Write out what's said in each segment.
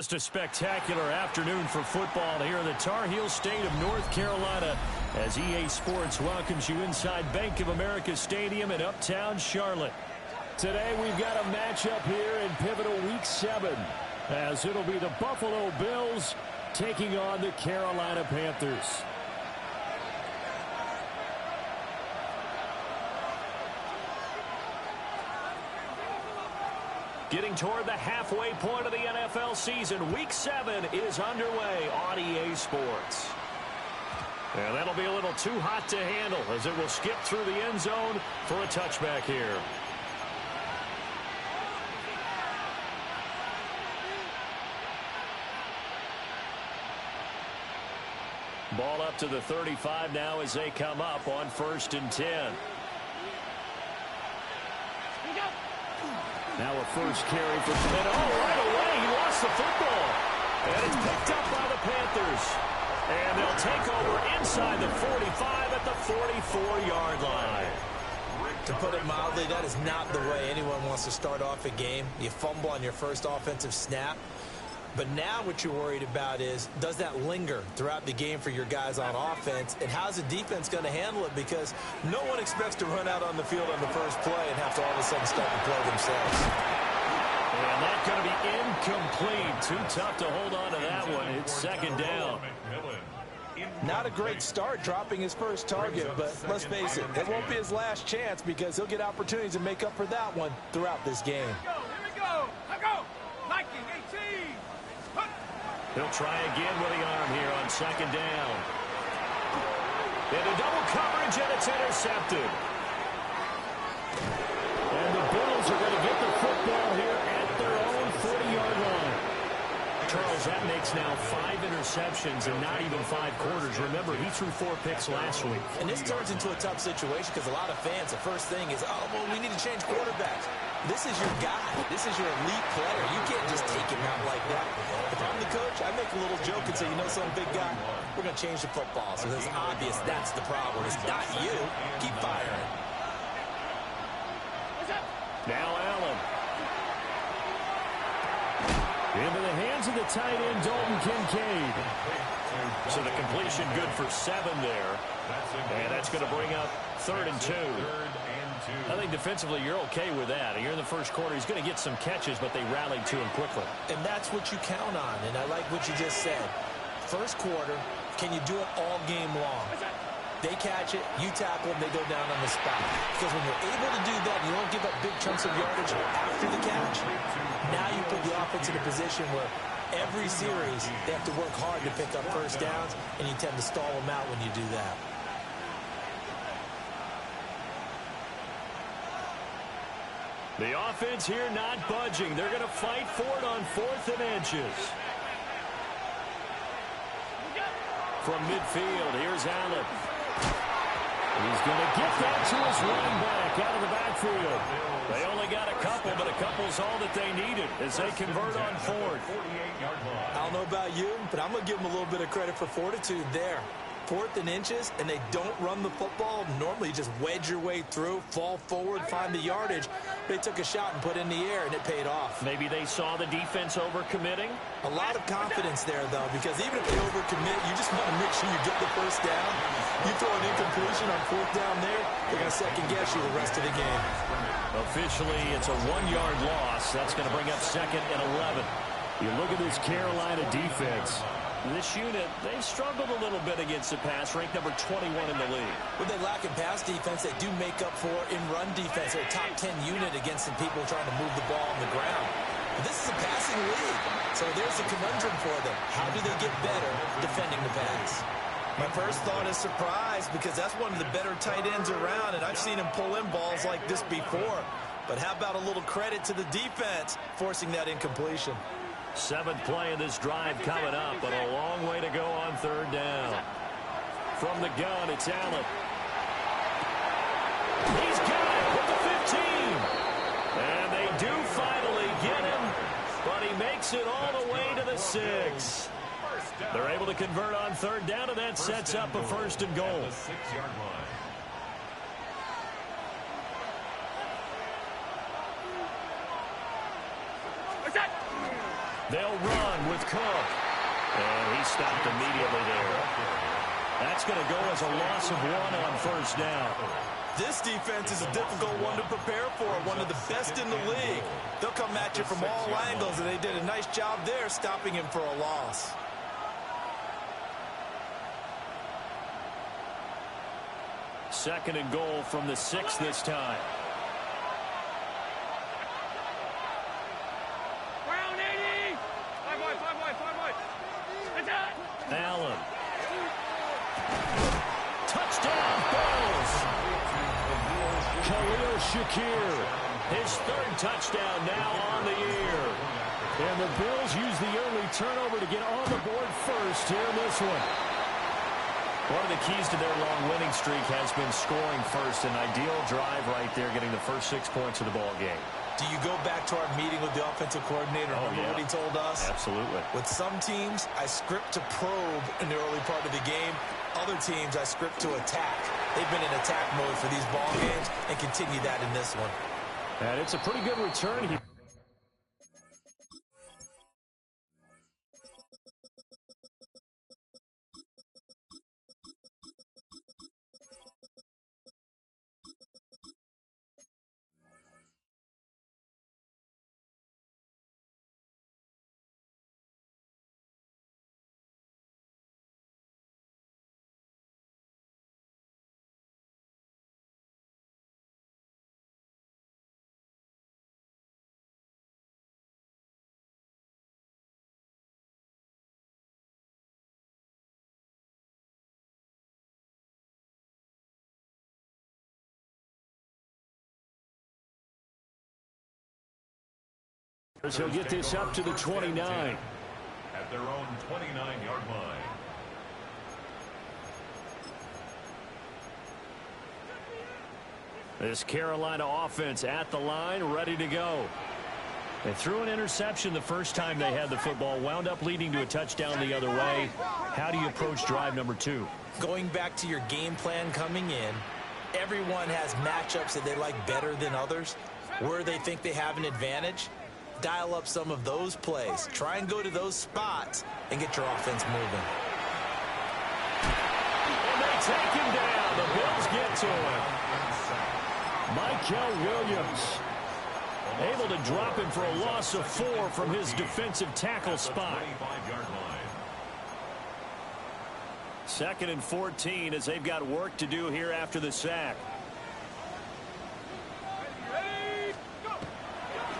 Just a spectacular afternoon for football here in the Tar Heel state of North Carolina as EA Sports welcomes you inside Bank of America Stadium in uptown Charlotte. Today we've got a matchup here in pivotal Week 7 as it'll be the Buffalo Bills taking on the Carolina Panthers. Getting toward the halfway point of the NFL season, Week 7 is underway on EA Sports. And that'll be a little too hot to handle as it will skip through the end zone for a touchback here. Ball up to the 35 now as they come up on 1st and 10. Now a first carry for Pitt. Oh, right away, he lost the football. And it's picked up by the Panthers. And they'll take over inside the 45 at the 44-yard line. To put it mildly, that is not the way anyone wants to start off a game. You fumble on your first offensive snap. But now what you're worried about is, does that linger throughout the game for your guys on offense? And how's the defense going to handle it? Because no one expects to run out on the field on the first play and have to all of a sudden start to play themselves. And that's going to be incomplete. Too tough to hold on to that one. It's second down. Not a great start dropping his first target, but let's face it, it won't be his last chance because he'll get opportunities to make up for that one throughout this game. Here we go. Here we go. Nike 18. He'll try again with the arm here on second down. Into double coverage, and it's intercepted. And the Bills are going to get the football here at their own 40-yard line. Charles, that makes now 5 interceptions in not even 5 quarters. Remember, he threw 4 picks last week. And this turns into a tough situation because a lot of fans, the first thing is, oh, well, we need to change quarterbacks. This is your guy. This is your elite player. You can't just take him out like that. If I'm the coach, I make a little joke and say, you know something, big guy? We're going to change the football. So it's obvious that's the problem. It's not you. Keep firing. Now Allen. Into the hands of the tight end, Dalton Kincaid. So the completion good for 7 there. And that's going to bring up 3rd and 2. I think defensively you're okay with that. You're in the first quarter. He's going to get some catches, but they rallied to him quickly. And that's what you count on. And I like what you just said. First quarter, can you do it all game long? They catch it, you tackle them, they go down on the spot. Because when you're able to do that, you don't give up big chunks of yardage after the catch. Now you put the offense in a position where every series they have to work hard to pick up first downs, and you tend to stall them out when you do that. The offense here not budging. They're going to fight for it on 4th and inches. From midfield, here's Allen. He's going to get that to his running back out of the backfield. They only got a couple, but a couple's all that they needed as they convert on 4th. I don't know about you, but I'm going to give them a little bit of credit for fortitude there. 4th and inches, and they don't run the football. Normally, you just wedge your way through, fall forward, find the yardage. They took a shot and put it in the air, and it paid off. Maybe they saw the defense overcommitting. A lot of confidence there, though, because even if they overcommit, you just want to make sure you get the first down. You throw an incompletion on 4th down there, they're going to second-guess you the rest of the game. Officially, it's a 1-yard loss. That's going to bring up 2nd and 11. You look at this Carolina defense. This unit, they struggled a little bit against the pass, ranked number 21 in the league. When they lack in pass defense, they do make up for in run defense. They're a top 10 unit against some people trying to move the ball on the ground. But this is a passing league, so there's a conundrum for them. How do they get better defending the pass? My first thought is surprise because that's one of the better tight ends around, and I've seen him pull in balls like this before. But how about a little credit to the defense forcing that incompletion? 7th play of this drive coming up, but a long way to go on 3rd down. From the gun, it's Allen. He's got it with the 15. And they do finally get him, but he makes it all the way to the 6. They're able to convert on 3rd down, and that sets up a 1st and goal. They'll run with with Cook. And he stopped immediately there. That's going to go as a loss of 1 on first down. This defense is a difficult one to prepare for, one of the best in the league. They'll come at you from all angles, and they did a nice job there stopping him for a loss. Second and goal from the 6 this time. Brown 80. 5 wide. Allen. Touchdown, Bills. Khalil Shakir. His 3rd touchdown now on the year. And the Bills use the early turnover to get on the board first here in this one. One of the keys to their long winning streak has been scoring first. An ideal drive right there, getting the first 6 points of the ball game. Do you go back to our meeting with the offensive coordinator? Remember what he told us? Absolutely. With some teams, I script to probe in the early part of the game. Other teams, I script to attack. They've been in attack mode for these ball games and continue that in this one. And it's a pretty good return here. He'll get this up to the 29. At their own 29-yard line. This Carolina offense at the line, ready to go. They threw an interception the first time they had the football, wound up leading to a touchdown the other way. How do you approach drive number 2? Going back to your game plan coming in, everyone has matchups that they like better than others, where they think they have an advantage. Dial up some of those plays. Try and go to those spots and get your offense moving. And they take him down. The Bills get to him. Michael Williams able to drop him for a loss of 4 from his defensive tackle spot. 2nd and 14 as they've got work to do here after the sack.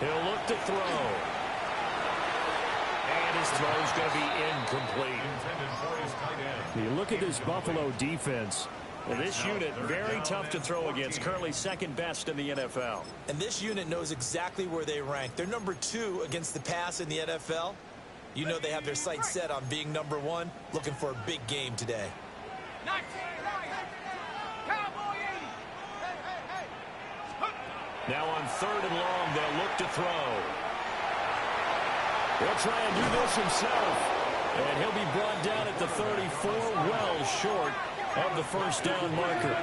He'll look to throw. And his throw's going to be incomplete. You look at this Buffalo defense. This unit, very tough to throw against. Currently 2nd best in the NFL. And this unit knows exactly where they rank. They're number 2 against the pass in the NFL. You know they have their sights set on being number 1, looking for a big game today. Now on 3rd and long, they'll look to throw. He'll try and do this himself. And he'll be brought down at the 34, well short of the first down marker.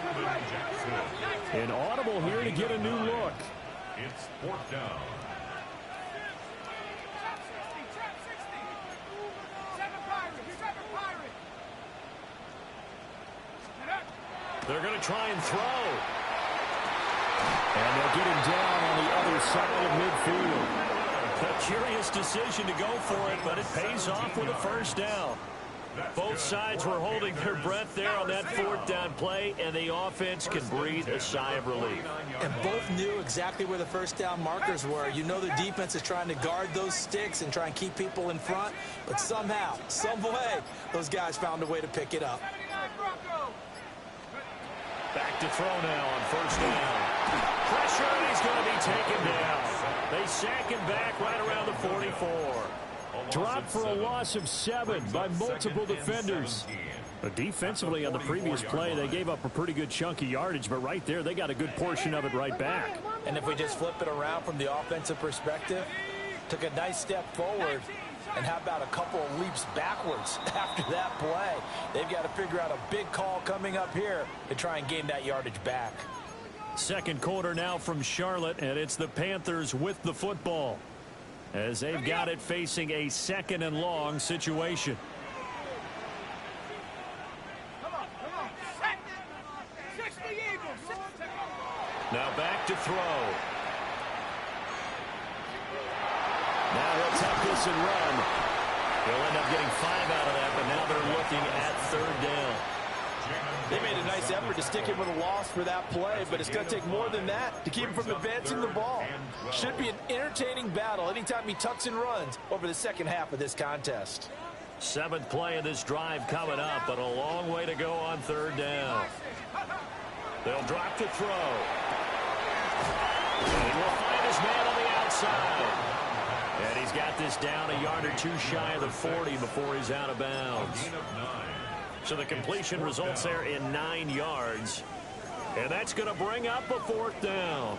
An audible here to get a new look. It's 4th down. They're going to try and throw. And they'll get him down on the other side of midfield. A curious decision to go for it, but it pays off with a first down. Both sides were holding their breath there on that 4th down play, and the offense can breathe a sigh of relief. And both knew exactly where the first down markers were. You know the defense is trying to guard those sticks and try and keep people in front, but somehow, some way, those guys found a way to pick it up. Back to throw now on first down. Pressure, and he's going to be taken down. They sack him back right around the 44. Dropped for a loss of 7 by multiple defenders. But defensively on the previous play, they gave up a pretty good chunk of yardage, but right there, they got a good portion of it right back. And if we just flip it around from the offensive perspective, took a nice step forward, and how about a couple of leaps backwards after that play? They've got to figure out a big call coming up here to try and gain that yardage back. Second quarter now from Charlotte, and it's the Panthers with the football. as they've got it facing a 2nd and long situation. Now back to throw. Now he'll tuck this and run. He'll end up getting 5 out of that, but now they're looking at 3rd down. They made a nice effort to stick him with a loss for that play, but it's going to take more than that to keep him from advancing the ball. Should be an entertaining battle anytime he tucks and runs over the second half of this contest. 7th play of this drive coming up, but a long way to go on 3rd down. They'll drop to throw. He will find his man on the outside. And he's got this down a yard or 2 shy of the 40 before he's out of bounds. So the completion results there in 9 yards. And that's going to bring up a 4th down.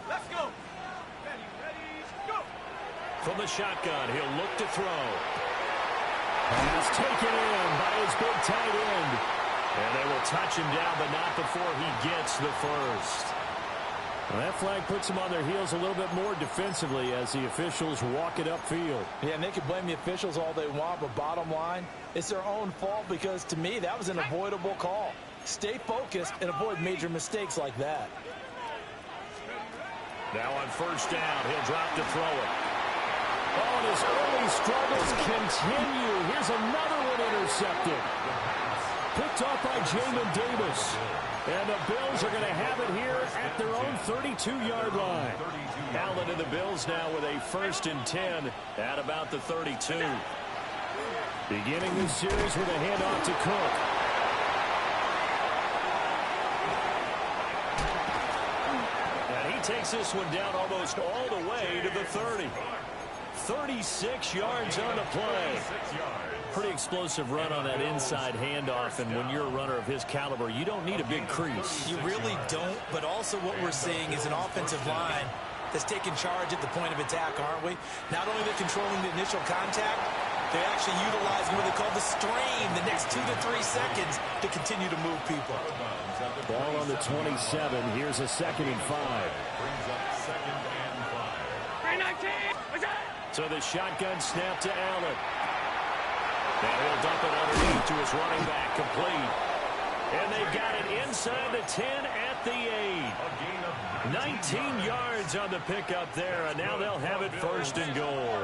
Let's go. Ready, go. From the shotgun, he'll look to throw. Pass taken in by his big tight end. And they will touch him down, but not before he gets the first. Well, that flag puts them on their heels a little bit more defensively as the officials walk it upfield. Yeah, and they can blame the officials all they want, but bottom line, it's their own fault because, to me, that was an avoidable call. Stay focused and avoid major mistakes like that. Now on 1st down, he'll drop to throw it. Oh, and his early struggles continue. Here's another one intercepted. Picked off by Jamin Davis. And the Bills are going to have it here at their own 32-yard line. Allen and the Bills now with a 1st and 10 at about the 32. Beginning this series with a handoff to Cook. And he takes this one down almost all the way to the 30. 36 yards on the play. Pretty explosive run on that inside handoff, and when you're a runner of his caliber, you don't need a big crease. You really don't, but also what we're seeing is an offensive line that's taking charge at the point of attack, aren't we? Not only they're controlling the initial contact, they're actually utilizing what they call the strain, the next 2 to 3 seconds to continue to move people. Ball on the 27. Here's a 2nd and 5. So the shotgun snap to Allen. Now he'll dump it underneath to his running back, complete. And they've got it inside the 10 at the 8. 19 yards on the pickup there, and now they'll have it 1st and goal.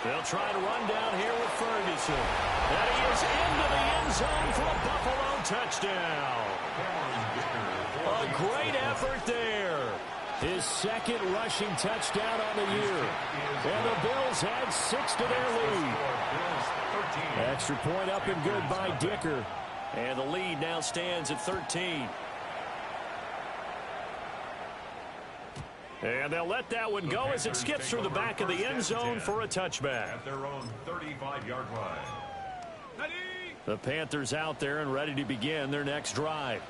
They'll try to run down here with Ferguson. And he is into the end zone for a Buffalo touchdown. A great effort there. His 2nd rushing touchdown on the year. And the Bills add 6 to their lead. Extra point up and good by Dicker. And the lead now stands at 13. And they'll let that one go as it skips through the back of the end zone for a touchback. At their own 35-yard line. The Panthers out there and ready to begin their next drive.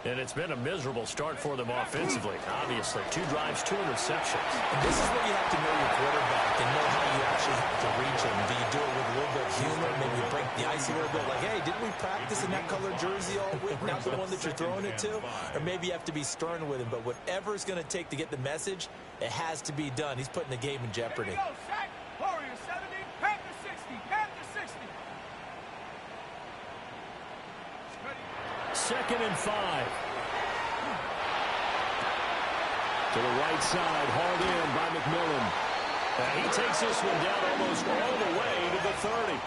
And it's been a miserable start for them offensively, obviously. 2 drives, 2 interceptions. And this is where you have to know your quarterback and know how you actually have to reach him. Do you do it with a little bit of humor? Maybe you break the ice a little bit, like, hey, didn't we practice in that colored jersey all week, not the one that you're throwing it to? Or maybe you have to be stern with him. But whatever it's going to take to get the message, it has to be done. He's putting the game in jeopardy. Warriors 70, Panthers 60, Panthers 60. 2nd and 5. To the right side, hauled in by McMillan. And he takes this one down almost all the way to the 30.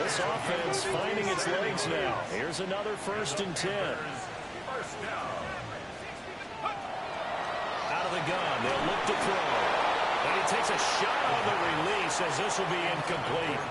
This offense finding its legs now. Here's another 1st and 10. Out of the gun, they'll look to throw. And he takes a shot on the release as this will be incomplete.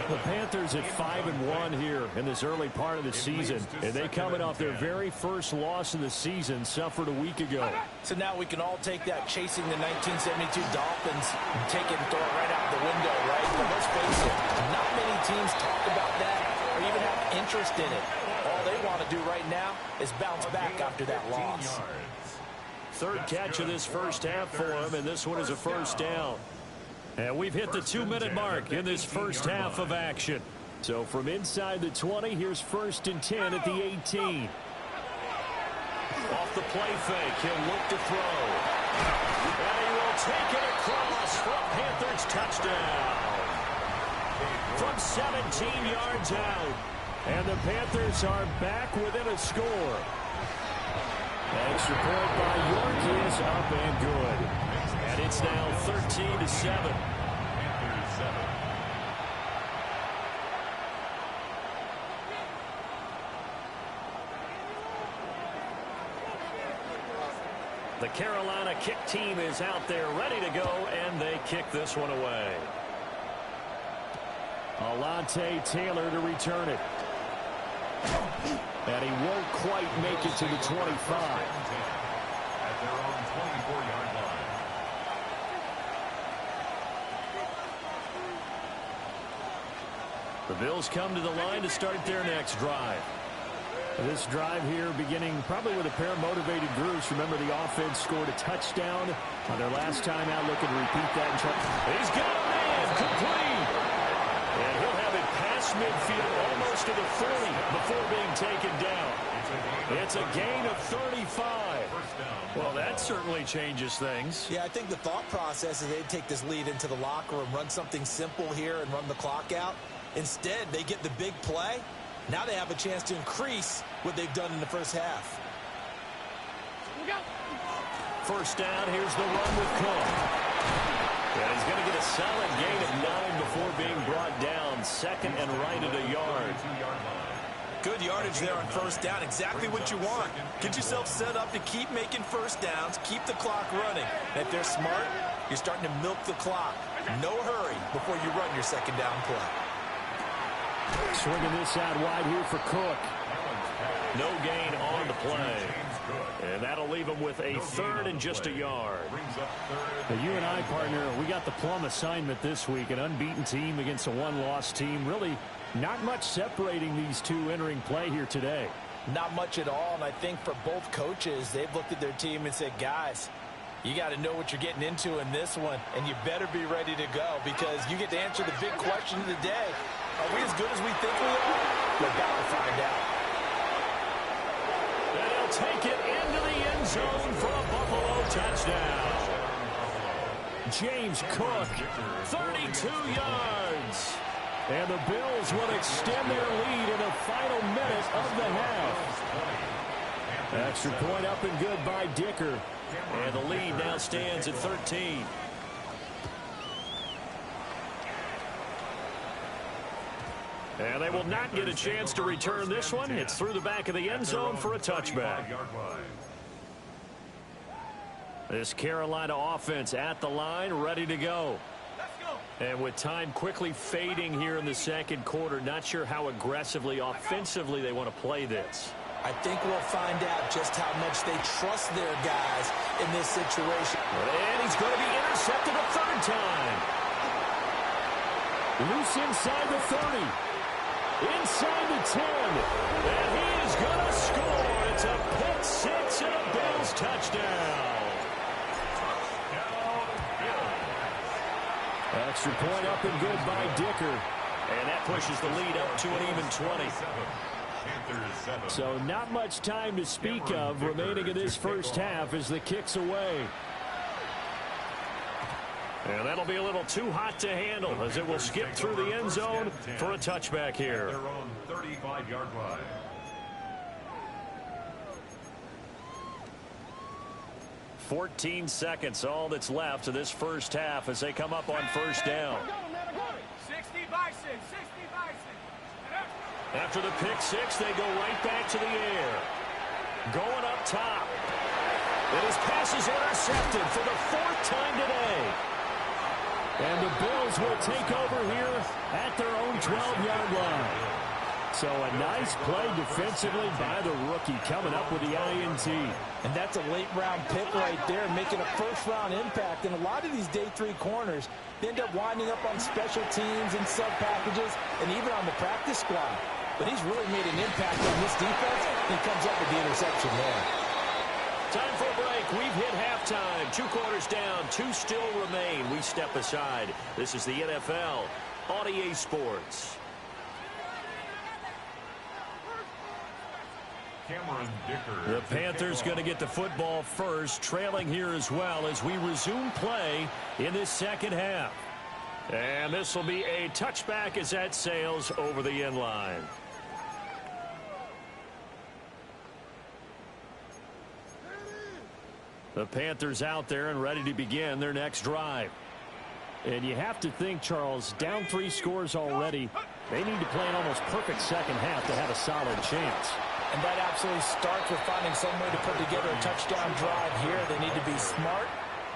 The Panthers at 5-1 here in this early part of the season, and they coming off their very first loss of the season, suffered a week ago. So now we can all take that chasing the 1972 Dolphins and take it and throw it right out the window, right? But let's face it, not many teams talk about that or even have interest in it. All they want to do right now is bounce back after that loss. 3rd catch of this first half for him, and this one is a 1st down. And we've hit the 2-minute mark in this first half of action. So from inside the 20, here's 1st and 10 at the 18. Off the play fake, he'll look to throw. And he will take it across for a Panthers touchdown. From 17 yards out. And the Panthers are back within a score. Extra point by York is up and good. And it's now 13-7. The Carolina kick team is out there ready to go, and they kick this one away. Alante Taylor to return it. And he won't quite make it to the 25. At their own 24-yard line. The Bills come to the line to start their next drive. This drive here beginning probably with a pair of motivated groups. Remember, the offense scored a touchdown on their last time out, looking to repeat that. He's got a man complete. And he'll have it past midfield almost to the 30 before being taken down. It's a gain of 35. Well, that certainly changes things. Yeah, I think the thought process is they'd take this lead into the locker room, run something simple here and run the clock out. Instead, they get the big play. Now they have a chance to increase what they've done in the first half. First down, here's the run with Cook. And he's going to get a solid gain of 9 before being brought down. Second and right at a yard. Good yardage there on first down. Exactly what you want. Get yourself set up to keep making first downs, keep the clock running. And if they're smart, you're starting to milk the clock. No hurry before you run your second down play. Swinging this out wide here for Cook. No gain on the play. And that'll leave him with a third and just a yard. Now, you and I, partner, we got the plum assignment this week. An unbeaten team against a one-loss team. Really not much separating these two entering play here today. Not much at all, and I think for both coaches, they've looked at their team and said, guys, you got to know what you're getting into in this one, and you better be ready to go because you get to answer the big question of the day. Are we as good as we think we are? We're about to find out. And he'll take it into the end zone for a Buffalo touchdown. James Cook, 32 yards. And the Bills will extend their lead in the final minute of the half. Extra point up and good by Dicker. And the lead now stands at 13. And they will not get a chance to return this one. It's through the back of the end zone for a touchback. This Carolina offense at the line, ready to go. And with time quickly fading here in the second quarter, not sure how aggressively, offensively they want to play this. I think we'll find out just how much they trust their guys in this situation. And he's going to be intercepted a third time. Loose inside the 30. Inside the 10. And he is going to score. It's a pick six and a Bills touchdown. Extra point up and good by Dicker. And that pushes the lead up to an even 20. So not much time to speak of remaining in this first half as the kick's away. And that'll be a little too hot to handle as it will skip through the end zone for a touchback here. Their own 35-yard line. 14 seconds, all that's left of this first half as they come up on first down. 60 Bison, 60 Bison. After the pick six, they go right back to the air. Going up top. And his pass is intercepted for the fourth time today. And the Bills will take over here at their own 12-yard line. So a nice play defensively by the rookie coming up with the INT. And that's a late-round pick right there, making a first-round impact. And a lot of these day three corners, they end up winding up on special teams and sub-packages and even on the practice squad. But he's really made an impact on this defense. He comes up with the interception there. Time for a break. We've hit halftime. 2 quarters down. 2 still remain. We step aside. This is the NFL on EA Sports. The Panthers going to get the football first, trailing here as well as we resume play in this second half. And this will be a touchback as that sails over the end line. The Panthers out there and ready to begin their next drive. And you have to think, Charles, down 3 scores already. They need to play an almost perfect second half to have a solid chance. And that absolutely starts with finding some way to put together a touchdown drive here. They need to be smart,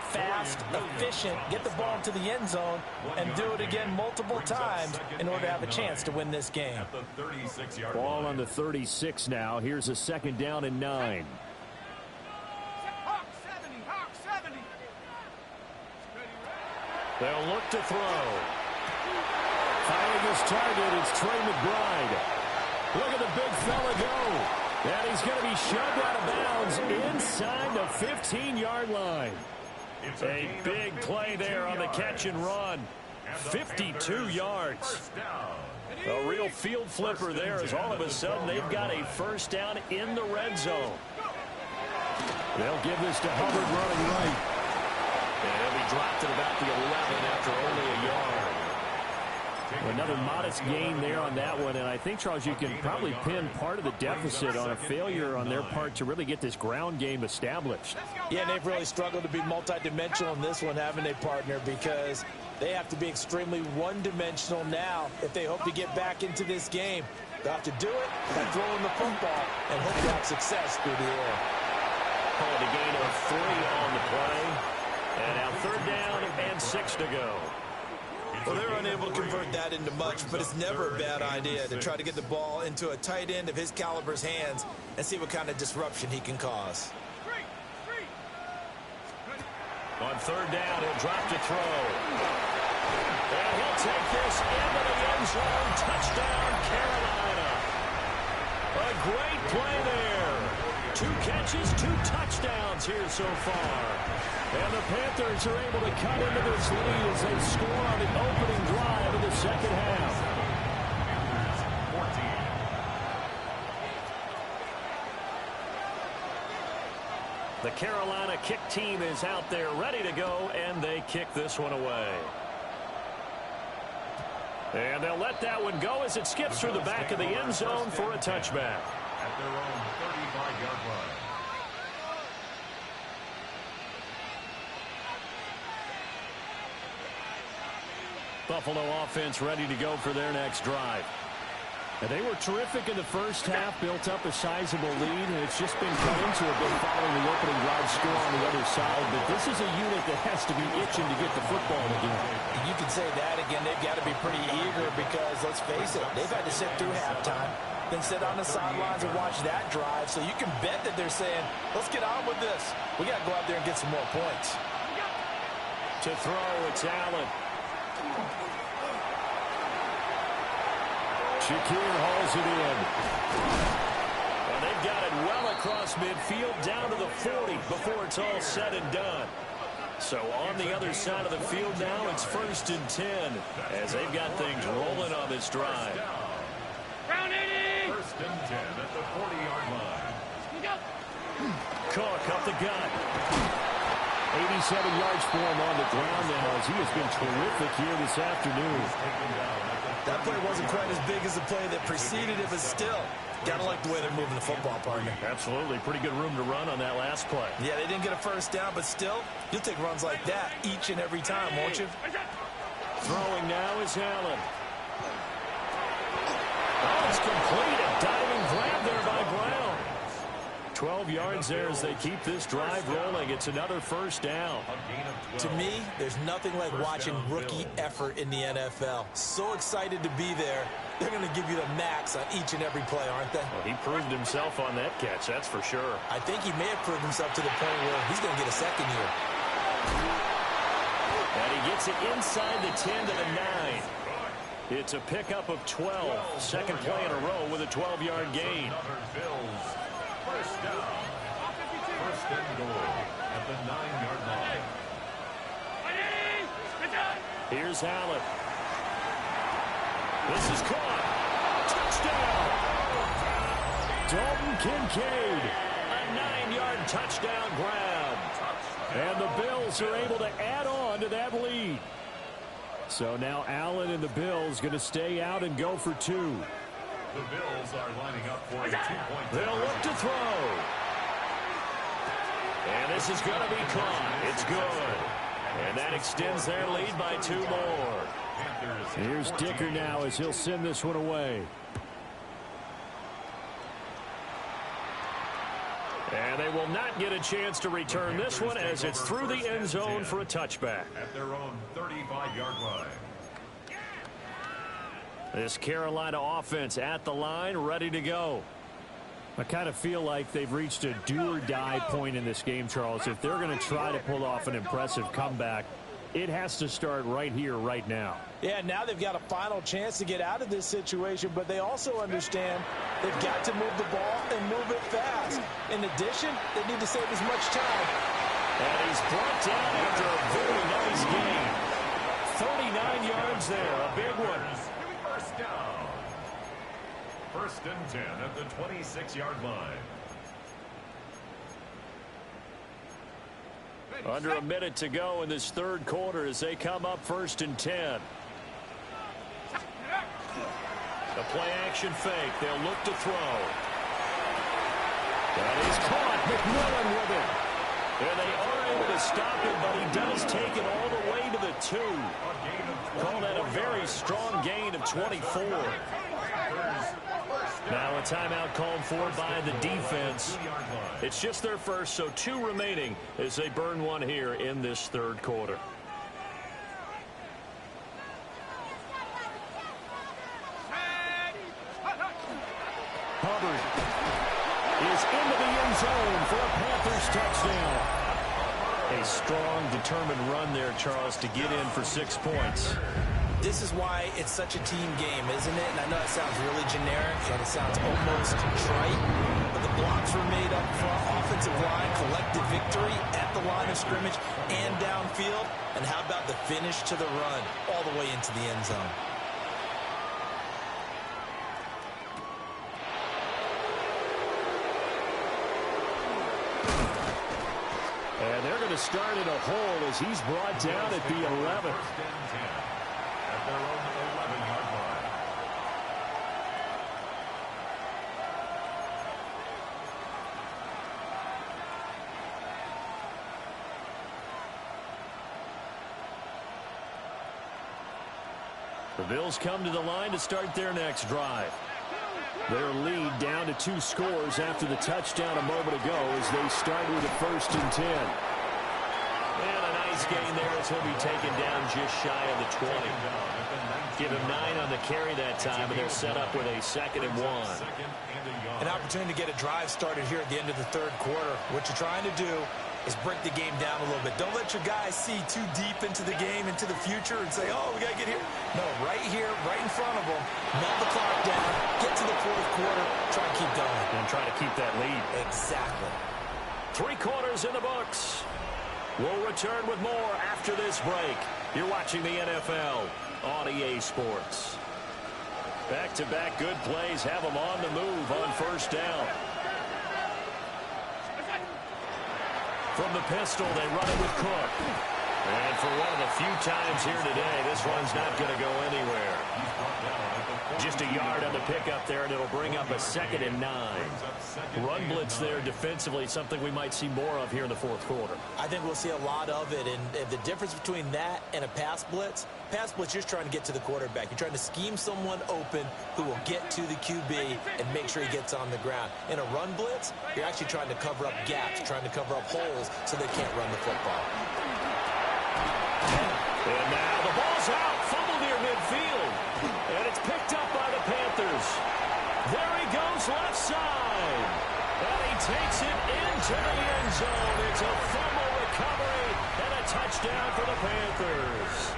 fast, efficient, get the ball to the end zone, and do it again multiple times in order to have a chance to win this game. Ball on the 36 now. Here's a 2nd down and 9. They'll look to throw. Finding his target, it's Trey McBride. Look at the big fella go. And he's going to be shoved out of bounds inside the 15-yard line. A big play there on the catch and run. 52 yards. A real field flipper there as all of a sudden they've got a first down in the red zone. They'll give this to Hubbard running right. And he'll be dropped at about the 11 after only a yard. Another modest gain there on that one, and I think, Charles, you can probably pin part of the deficit on a failure on their part to really get this ground game established. Yeah, and they've really struggled to be multidimensional in this one, haven't they, partner, because they have to be extremely one-dimensional now if they hope to get back into this game. They'll have to do it by throwing the football and hope to have success through the air. Called a gain of 3 on the play, and now 3rd down and 6 to go. Well, they're unable to convert that into much, but it's never a bad idea to try to get the ball into a tight end of his caliber's hands and see what kind of disruption he can cause. On 3rd down, he'll drop to throw. And he'll take this into the end zone. Touchdown, Carolina. A great play there. 2 catches, 2 touchdowns here so far. And the Panthers are able to cut into this lead as they score on the opening drive of the second half. The Carolina kick team is out there ready to go, and they kick this one away. And they'll let that one go as it skips through the back of the end zone for a touchback. At their own 35-yard line. Buffalo offense ready to go for their next drive. And they were terrific in the first half, built up a sizable lead, and it's just been cut into a bit following the opening drive score on the other side. But this is a unit that has to be itching to get the football again. You can say that again. They've got to be pretty eager because, let's face it, they've had to sit through halftime, then sit on the sidelines and watch that drive. So you can bet that they're saying, let's get on with this. We got to go out there and get some more points. To throw, it's Allen. Shakir hauls it in. And they've got it well across midfield down to the 40 before it's all said and done. So on the other side of the field now, it's 1st and 10 as they've got things rolling on this drive. Down 80. 1st and 10 at the 40-yard line. Cook up the gut. 87 yards for him on the ground now as he has been terrific here this afternoon. That play wasn't quite as big as the play that preceded it, but still, gotta like the way they're moving the football, partner. Absolutely. Pretty good room to run on that last play. Yeah, they didn't get a first down, but still, you'll take runs like that each and every time, won't you? Throwing now is Allen. Oh, it's complete. A diving grab there by Brown. 12 yards there as they keep this drive rolling. It's another first down. To me, there's nothing like watching rookie effort in the NFL. So excited to be there. They're going to give you the max on each and every play, aren't they? Well, he proved himself on that catch, that's for sure. I think he may have proved himself to the point where he's going to get a second year. And he gets it inside the 10 to the 9. It's a pickup of 12. Second play in a row with a 12-yard gain. First and goal at the 9-yard line. Here's Allen. This is caught. Touchdown. Dalton Kincaid. A 9-yard touchdown grab. And the Bills are able to add on to that lead. So now Allen and the Bills going to stay out and go for 2. The Bills are lining up for a 2-point. They'll look to throw. And this is going to be caught. It's good. And that extends their lead by 2 more. Here's Dicker now as he'll send this one away. And they will not get a chance to return this one as it's through the end zone for a touchback. At their own 35-yard line. This Carolina offense at the line, ready to go. I kind of feel like they've reached a do-or-die point in this game, Charles. If they're going to try to pull off an impressive comeback, it has to start right here, right now. Yeah, now they've got a final chance to get out of this situation, but they also understand they've got to move the ball and move it fast. In addition, they need to save as much time. And he's brought down after a very nice game. 39 yards there, a big one. First down. First and 10 at the 26-yard line. Under a minute to go in this third quarter as they come up first and 10. The play action fake. They'll look to throw. That is caught. McMillan with it. And they are able to stop him, but he does take it all the way to the 2. Call that a very strong gain of 24. Now a timeout called for by the defense. It's just their first, so 2 remaining as they burn one here in this third quarter. Hubbard is into the end zone for a Panthers touchdown. A strong, determined run there, Charles, to get in for 6 points. This is why it's such a team game, isn't it? And I know it sounds really generic and it sounds almost trite, but the blocks were made up front, offensive line, collective victory at the line of scrimmage and downfield. And how about the finish to the run all the way into the end zone? And they're going to start in a hole as he's brought down at the 11th. At their own 11-yard line. The Bills come to the line to start their next drive. Their lead down to 2 scores after the touchdown a moment ago as they start with a first and 10. And a nice gain there as he'll be taken down just shy of the 20. Give him 9 on the carry that time, and they're set up with a 2nd and 1. An opportunity to get a drive started here at the end of the third quarter. What you're trying to do is break the game down a little bit. Don't let your guys see too deep into the game, into the future, and say, oh, we got to get here. No, right here, right in front of them. Melt the clock down, get to the fourth quarter, try and keep going. And try to keep that lead. Exactly. 3 quarters in the books. We'll return with more after this break. You're watching the NFL on EA Sports. Back-to-back good plays have them on the move on first down. From the pistol, they run it with Cook. And for one of the few times here today, this one's not going to go anywhere. Just a yard on the pickup there, and it'll bring up a 2nd and 9. Run blitz there defensively, something we might see more of here in the fourth quarter. I think we'll see a lot of it, and the difference between that and a pass blitz, you're just trying to get to the quarterback. You're trying to scheme someone open who will get to the QB and make sure he gets on the ground. In a run blitz, you're actually trying to cover up gaps, trying to cover up holes so they can't run the football. And now the ball's out, fumble near midfield, and it's picked up by the Panthers. There he goes left side, and he takes it into the end zone. It's a fumble recovery and a touchdown for the Panthers.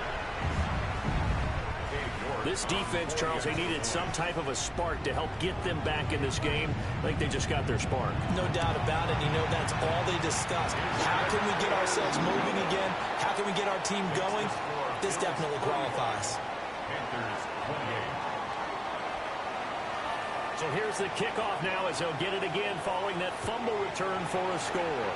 This defense, Charles, they needed some type of a spark to help get them back in this game. I think they just got their spark. No doubt about it. You know, that's all they discussed. How can we get ourselves moving again? How can we get our team going? This definitely qualifies. Panthers 28. So here's the kickoff now as they'll get it again following that fumble return for a score.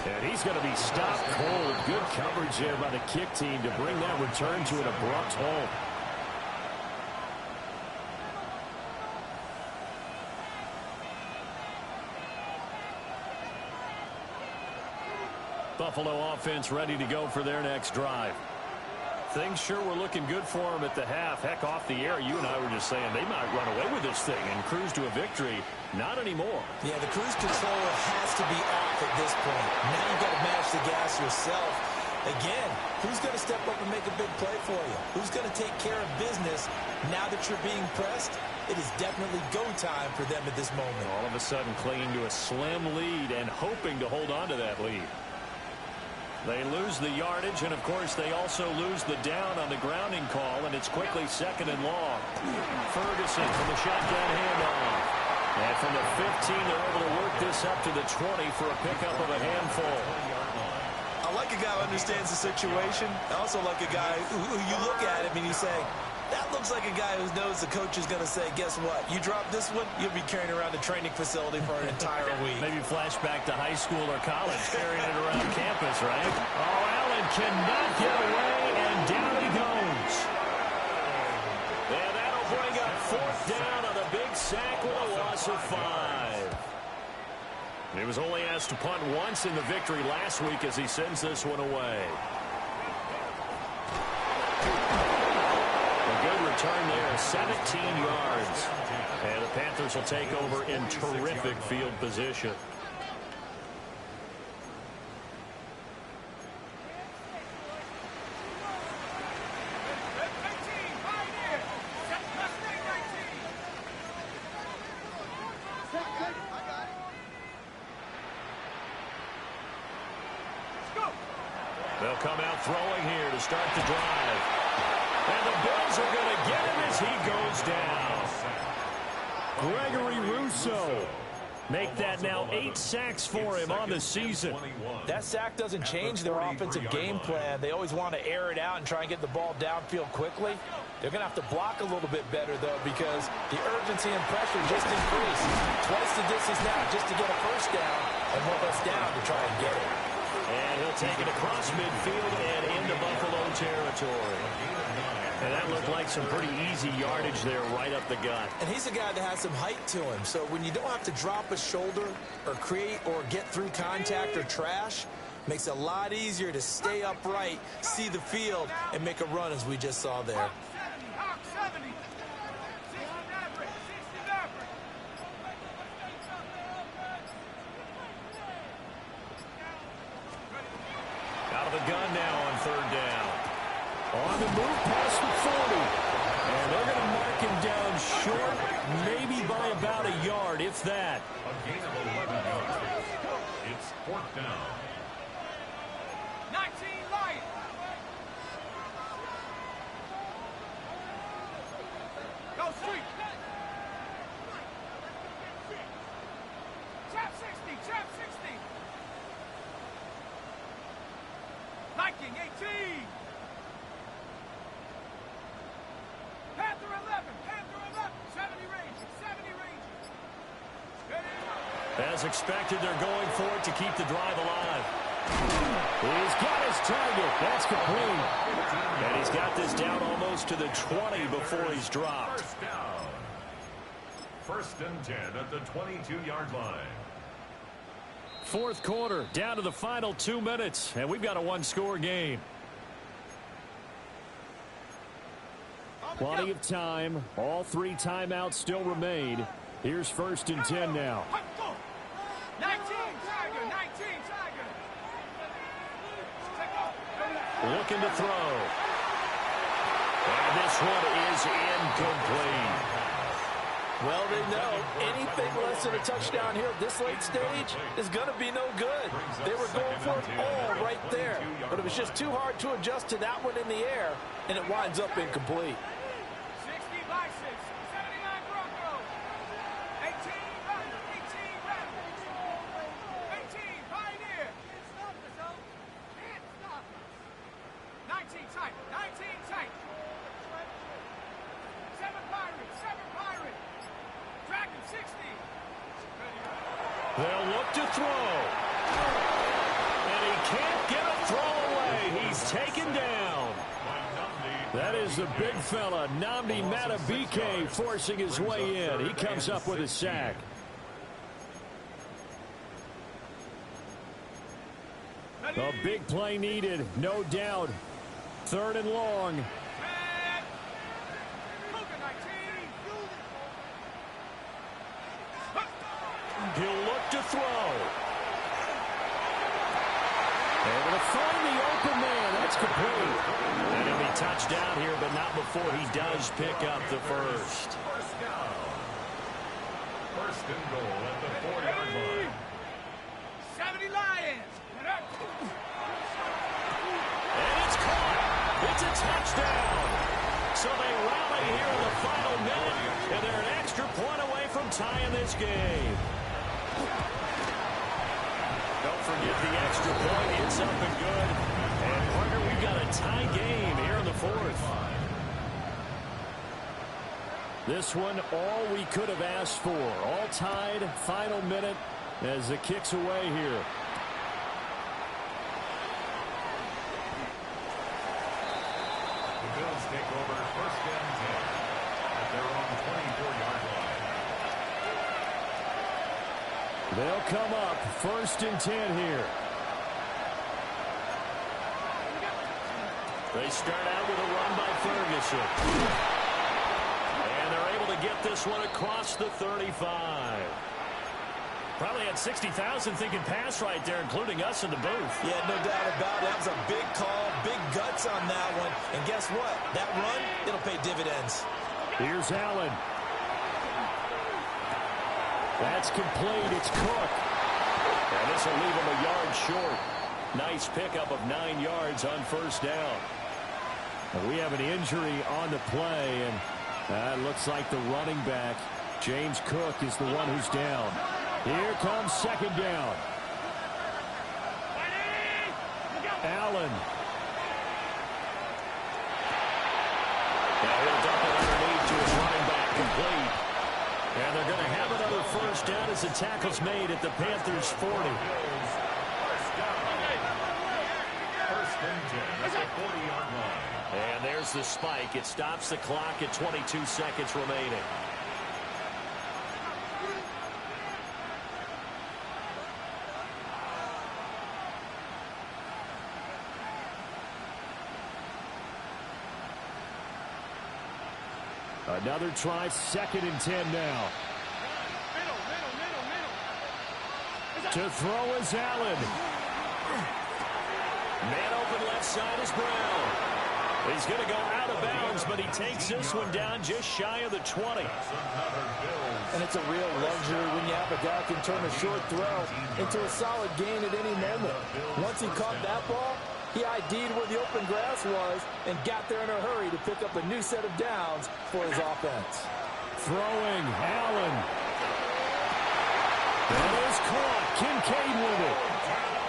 And he's going to be stopped cold. Good coverage there by the kick team to bring that return to an abrupt halt. Buffalo offense ready to go for their next drive. Things sure were looking good for them at the half. Heck, off the air, you and I were just saying they might run away with this thing and cruise to a victory. Not anymore. Yeah, the cruise control has to be off at this point. Now you've got to mash the gas yourself. Again, who's going to step up and make a big play for you? Who's going to take care of business now that you're being pressed? It is definitely go time for them at this moment. All of a sudden clinging to a slim lead and hoping to hold on to that lead. They lose the yardage, and, of course, they also lose the down on the grounding call, and it's quickly second and long. Ferguson from the shotgun handoff. And from the 15, they're able to work this up to the 20 for a pickup of a handful. I like a guy who understands the situation. I also like a guy who you look at him and you say, that looks like a guy who knows the coach is going to say, guess what? You drop this one, you'll be carrying around a training facility for an entire week. Maybe flashback to high school or college, carrying it around campus, right? Oh, Allen cannot get away, and down he goes. And that'll bring up fourth down on a big sack with a loss of 5. He was only asked to punt once in the victory last week as he sends this one away. Return there, 17 yards. And the Panthers will take over in terrific field position. They'll come out throwing here to start the drive. And the Bills are going to get him as he goes down. Gregory Rousseau. Make that now 8 sacks for him on the season. That sack doesn't change their offensive game plan. They always want to air it out and try and get the ball downfield quickly. They're going to have to block a little bit better, though, because the urgency and pressure just increased. Twice the distance now just to get a first down and one less down to try and get it. And he'll take it across midfield and into Buffalo territory. And that looked like some pretty easy yardage there right up the gut. And he's a guy that has some height to him. So when you don't have to drop a shoulder or create or get through contact or trash, makes it a lot easier to stay upright, see the field, and make a run as we just saw there. Out of the gun now on third down. On the move past the 40. And they're going to mark him down short, maybe by about a yard, if that. A gain of 11 yards. It's fourth down. 19 Lions. Go street. Trap 60, trap 60. Viking 18. Panther 11, Panther 11. 70 range, 70 range. As expected, they're going for it to keep the drive alive. He's got his target. That's complete. And he's got this down almost to the 20 before he's dropped. First down. First and 10 at the 22-yard line. Fourth quarter, down to the final 2 minutes, and we've got a one-score game. Plenty of time. All 3 timeouts still remain. Here's first and 10 now. 19, Tiger, 19, Tiger. Looking to throw. And this one is incomplete. Well, they know anything less than a touchdown here at this late stage is going to be no good. They were going for it all right there, but it was just too hard to adjust to that one in the air, and it winds up incomplete. 60 Bisons, 79 Broncos, 18 Raptors, 18 Pioneer. Can't stop us, though. Can't stop us. 19 Titan, 19 Titan. 7 Pirates, 7 Pirates. Dragon 60. They'll look to throw. And he can't get a throw away. He's taken down. That is the big fella, Nnamdi Madubuike, forcing his way in. He comes up with a sack. A big play needed, no doubt. 3rd and long. He'll look to throw. Able to find the open man. That's complete. And he'll be touchdown here, but not before he does pick up the first. First and goal at the 4-yard line. 70 Lions. And it's caught. It's a touchdown. So they rally here in the final minute, and they're an extra point away from tying this game. Don't forget the extra point. It's up and good. And, partner, we've got a tie game here in the 4th. This one, all we could have asked for. All tied, final minute as it kicks away here. The Bills take over 1st and 10 at their own 24-yard line. They'll come up 1st and 10 here. They start out with a run by Ferguson. And they're able to get this one across the 35. Probably had 60,000 thinking pass right there, including us in the booth. Yeah, no doubt about it. That was a big call, big guts on that one. And guess what? That run, it'll pay dividends. Here's Allen. That's complete. It's Cook. And this will leave him a yard short. Nice pickup of 9 yards on 1st down. And we have an injury on the play, and it looks like the running back, James Cook, is the one who's down. Here comes 2nd down. Allen. Now he'll dump it underneath to his running back, complete. And they're going to have another 1st down as the tackle's made at the Panthers 40. 1st and 10 at the 40-yard line. And there's the spike. It stops the clock at 22 seconds remaining. Another try, 2nd and 10 now. To throw is Allen. Man open left side is Brown. He's going to go out of bounds, but he takes this one down just shy of the 20. And it's a real luxury when you have a guy who can turn a short throw into a solid gain at any moment. Once he caught that ball, he ID'd where the open grass was and got there in a hurry to pick up a new set of downs for his offense. Throwing, Allen. That is caught. Kincaid with it.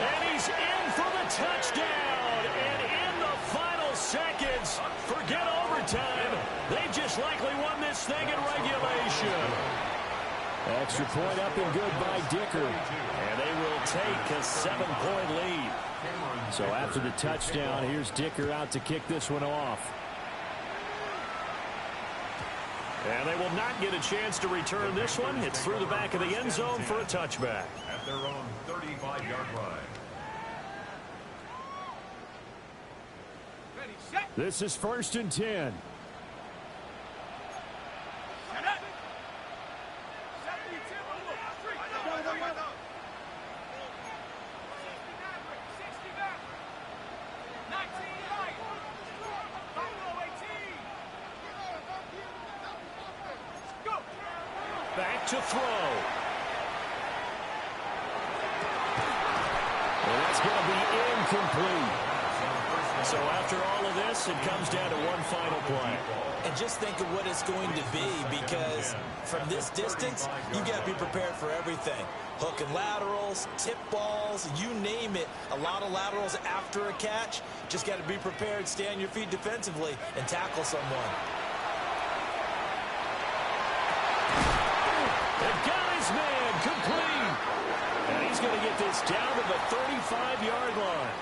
And he's in for the touchdown. And in the final seconds, forget overtime. They just likely won this thing in regulation. Extra point up and good by Dicker. And they will take a 7-point lead. So after the touchdown, here's Dicker out to kick this one off. And they will not get a chance to return this one. It's through the back of the end zone for a touchback. At their own 35-yard line. Ready, set. This is 1st and 10. Set up. 72. 69. 19 Lions. Buffalo 18. Go. to throw. And that's going to be incomplete. So after all of this, it comes down to one final play. And just think of what it's going to be, because from this distance, you've got to be prepared for everything. Hook and laterals, tip balls, you name it. A lot of laterals after a catch. Just got to be prepared, stay on your feet defensively, and tackle someone. They've got his man complete. And he's going to get this down to the 35-yard line.